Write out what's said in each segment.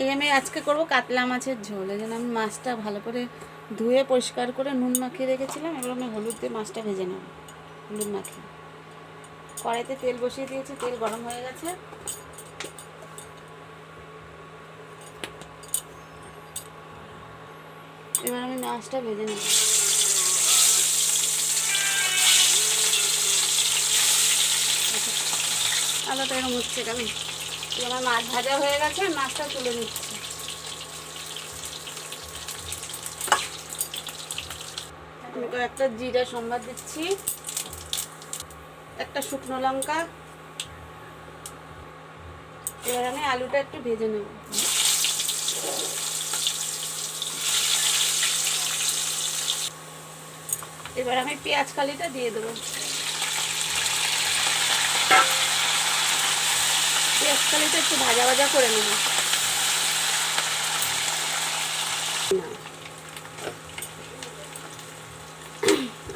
এই আমি আজকে করব কাতলা মাছের ঝোল। এই জন্য আমি মাছটা ভালো করে ধুয়ে পরিষ্কার করে নুন মাখিয়ে রেখেছিলাম। এবার আমি হলুদ দিয়ে মাছটা ভেজে নেব, হলুদ মাখিয়ে। কড়াইতে তেল বসিয়ে দিয়েছি, তেল গরম হয়ে গেছে। এবার আমি মাছটা ভেজে নেব। আলাদা এরকম হচ্ছে কেন? আমার মাছ ভাজা হয়ে গেছে, মাছটা তুলে নিচ্ছি। আমি কয়েকটা জিরা সম্বাদ দিচ্ছি, একটা শুকনো লঙ্কা। এবার আমি আলুটা একটু ভেজে নেব। এবার আমি পেঁয়াজ কালিটা দিয়ে দেবো। পেঁয়াজ কালিটা একটু ভাজা ভাজা করে নেব।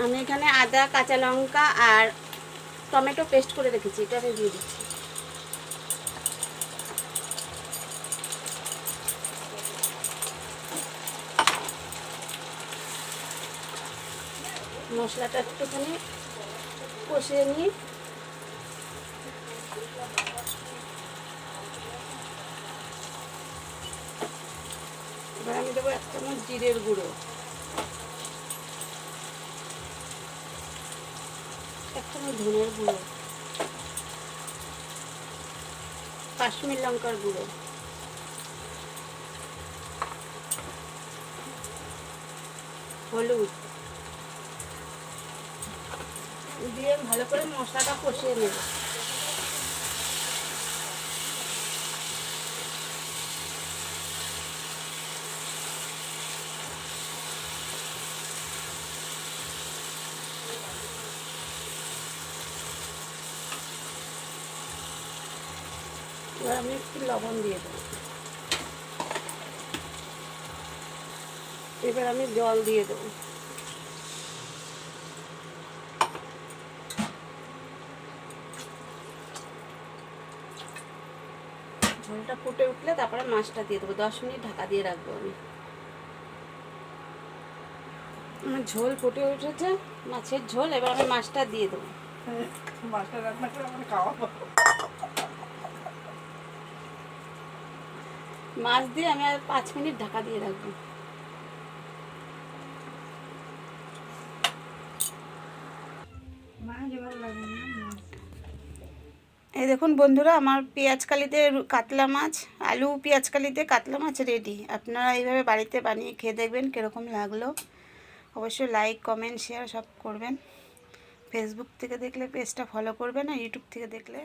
আমি এখানে আদা, কাঁচা লঙ্কা আর টমেটো পেস্ট করে রেখেছি, এটা আমি দিয়ে দিচ্ছি। মশলাটা একটুখানি কষিয়ে নিই। এবার আমি দেবো 1 চামচ জিরের গুঁড়ো, 1 চামচ ধনের গুঁড়ো, কাশ্মীর লঙ্কার গুঁড়ো, হলুদ দিয়ে ভালো করে মশলাটা কষিয়ে নেব। এবার আমি একটু লবণ দিয়ে দেবো। এবার আমি জল দিয়ে দেবো। ঝোলটা ফুটে উঠলে তারপরে মাছটা দিয়ে দেবো। 10 মিনিট ঢাকা দিয়ে রাখবো আমি। আমার ঝোল ফুটে উঠেছে, মাছের ঝোল। এবার আমি মাছটা দিয়ে দেবো। মাছটা রান্না করে আমার খাওয়াবো। মাছ দিয়ে আমি আর 5 মিনিট ঢাকা দিয়ে রাখবো। এই দেখুন বন্ধুরা, আমার পেঁয়াজ কালিতে কাতলা মাছ, আলু পেঁয়াজ কালিতে কাতলা মাছ রেডি। আপনারা এইভাবে বাড়িতে বানিয়ে খেয়ে দেখবেন কীরকম লাগলো। অবশ্যই লাইক, কমেন্ট, শেয়ার সব করবেন। ফেসবুক থেকে দেখলে পেজটা ফলো করবেন, আর ইউটিউব থেকে দেখলে